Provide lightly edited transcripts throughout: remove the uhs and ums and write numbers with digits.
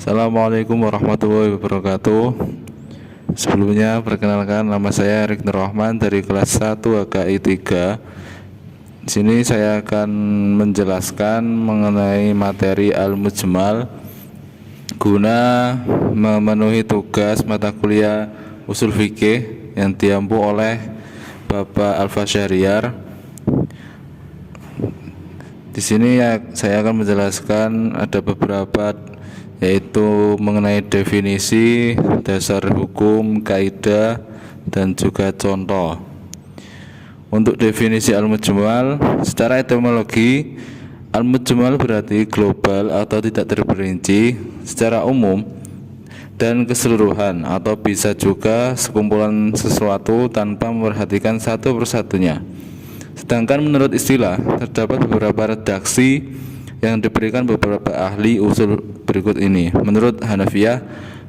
Assalamualaikum warahmatullahi wabarakatuh. Sebelumnya perkenalkan, nama saya Erik Nur Rahman dari kelas 1 HKI 3. Di sini saya akan menjelaskan mengenai materi Al-Mujmal guna memenuhi tugas mata kuliah Ushul Fikih yang diampu oleh Bapak Alfa Syahriar. Di sini saya akan menjelaskan ada beberapa, yaitu mengenai definisi, dasar hukum, kaidah, dan juga contoh. Untuk definisi al-mujmal, secara etimologi, al-mujmal berarti global atau tidak terperinci, secara umum dan keseluruhan, atau bisa juga sekumpulan sesuatu tanpa memperhatikan satu persatunya. Sedangkan menurut istilah, terdapat beberapa redaksi yang diberikan beberapa ahli usul berikut ini. Menurut Hanafiyah,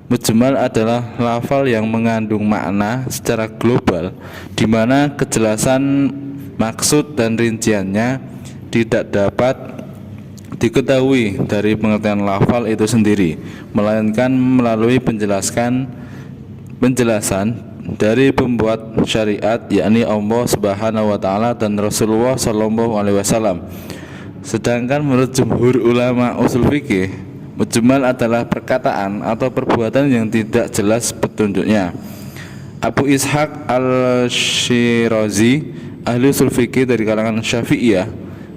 mujmal adalah lafal yang mengandung makna secara global, di mana kejelasan maksud dan rinciannya tidak dapat diketahui dari pengertian lafal itu sendiri, melainkan melalui penjelasan dari pembuat syariat, yakni Allah Subhanahu wa taala dan Rasulullah sallallahu alaihi wasallam. Sedangkan menurut jumhur ulama usul fikih, mujmal adalah perkataan atau perbuatan yang tidak jelas petunjuknya. Abu Ishaq al-Shirazi, ahli usul fikih dari kalangan Syafi'iyah,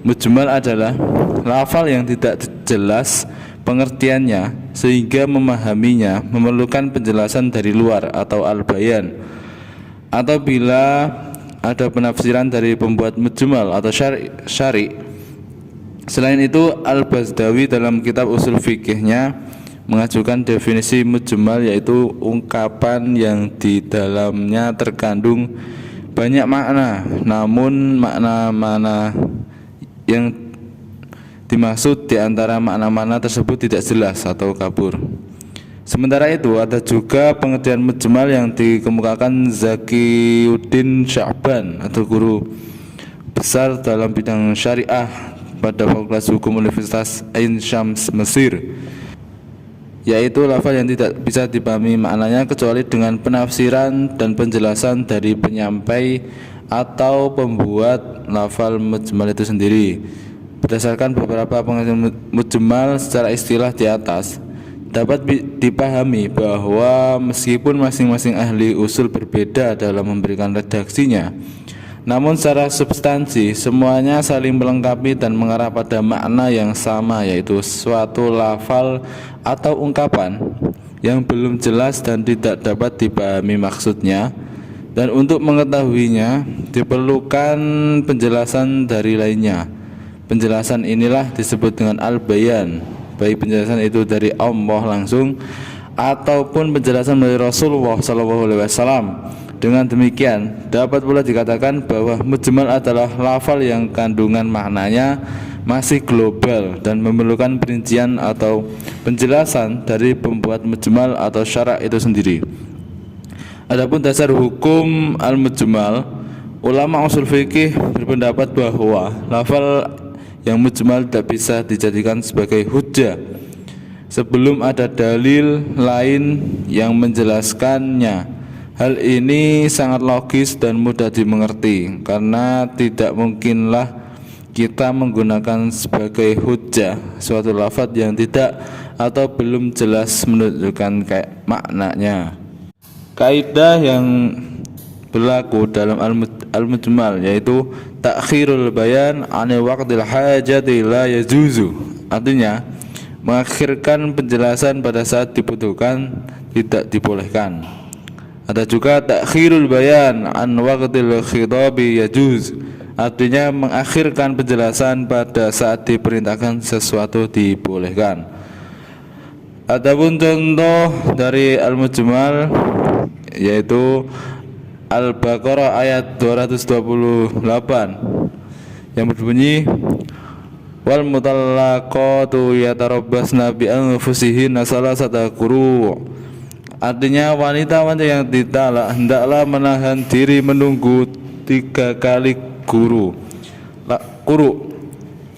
mujmal adalah lafal yang tidak jelas pengertiannya sehingga memahaminya memerlukan penjelasan dari luar atau al-bayan, atau bila ada penafsiran dari pembuat mujmal atau syari'. Selain itu, Al-Bazdawi dalam kitab usul fikihnya mengajukan definisi mujmal, yaitu ungkapan yang di dalamnya terkandung banyak makna, namun makna-makna yang dimaksud di antara makna-makna tersebut tidak jelas atau kabur. Sementara itu, ada juga pengertian mujmal yang dikemukakan Zakiyuddin Sya'ban atau guru besar dalam bidang syariah pada Fakultas Hukum Universitas Ain Syams Mesir, yaitu lafal yang tidak bisa dipahami maknanya kecuali dengan penafsiran dan penjelasan dari penyampai atau pembuat lafal mujmal itu sendiri. Berdasarkan beberapa pengertian mujmal secara istilah di atas, dapat dipahami bahwa meskipun masing-masing ahli usul berbeda dalam memberikan redaksinya, namun secara substansi semuanya saling melengkapi dan mengarah pada makna yang sama, yaitu suatu lafal atau ungkapan yang belum jelas dan tidak dapat dipahami maksudnya, dan untuk mengetahuinya diperlukan penjelasan dari lainnya. Penjelasan inilah disebut dengan al-bayan, baik penjelasan itu dari Allah langsung ataupun penjelasan dari Rasulullah SAW. Dengan demikian, dapat pula dikatakan bahwa mujmal adalah lafal yang kandungan maknanya masih global dan memerlukan perincian atau penjelasan dari pembuat mujmal atau syarak itu sendiri. Adapun dasar hukum al-mujmal, ulama usul fikih berpendapat bahwa lafal yang mujmal tidak bisa dijadikan sebagai hujjah sebelum ada dalil lain yang menjelaskannya. Hal ini sangat logis dan mudah dimengerti, karena tidak mungkinlah kita menggunakan sebagai hujjah suatu lafaz yang tidak atau belum jelas menunjukkan maknanya. Kaidah yang berlaku dalam al-mujmal yaitu takhirul bayan an waqtil hajati la yajuzu, artinya mengakhirkan penjelasan pada saat dibutuhkan tidak dibolehkan. Ada juga takhirul bayan an waqtil khitabi yajuz, artinya mengakhirkan penjelasan pada saat diperintahkan sesuatu dibolehkan. Adapun contoh dari al-mujmal yaitu Al-Baqarah ayat 228 yang berbunyi wal mutallaqatu yatarabbasna bi anfusihinna salasata quru'. Artinya wanita-wanita yang ditalak hendaklah menahan diri menunggu 3 kali quru.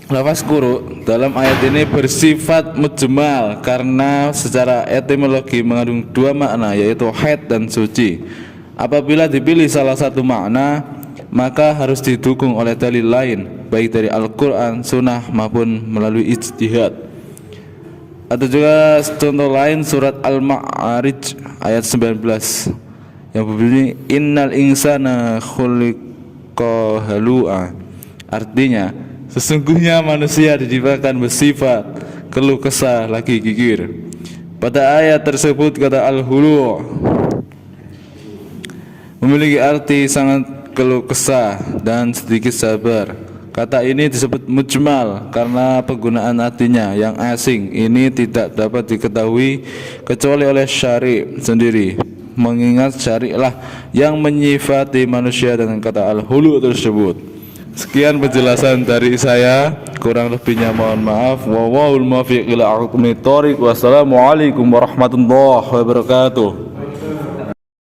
Lafaz quru dalam ayat ini bersifat mujmal karena secara etimologi mengandung dua makna, yaitu haid dan suci. Apabila dipilih salah satu makna, maka harus didukung oleh dalil lain, baik dari Al-Quran, Sunnah maupun melalui ijtihad. Atau juga contoh lain surat Al-Ma'arij ayat 19 yang berbunyi innal insana khuliqa halu'a. Artinya sesungguhnya manusia diciptakan bersifat keluh kesah lagi gigir. Pada ayat tersebut kata al-hulu' memiliki arti sangat keluh kesah dan sedikit sabar. Kata ini disebut mujmal karena penggunaan artinya yang asing ini tidak dapat diketahui kecuali oleh syari' sendiri, mengingat syari' lah yang menyifati manusia dengan kata al-hulu' tersebut. Sekian penjelasan dari saya, kurang lebihnya mohon maaf. Wallahul muwaffiq ila aqwamit thoriq. Wassalamualaikum warahmatullahi wabarakatuh.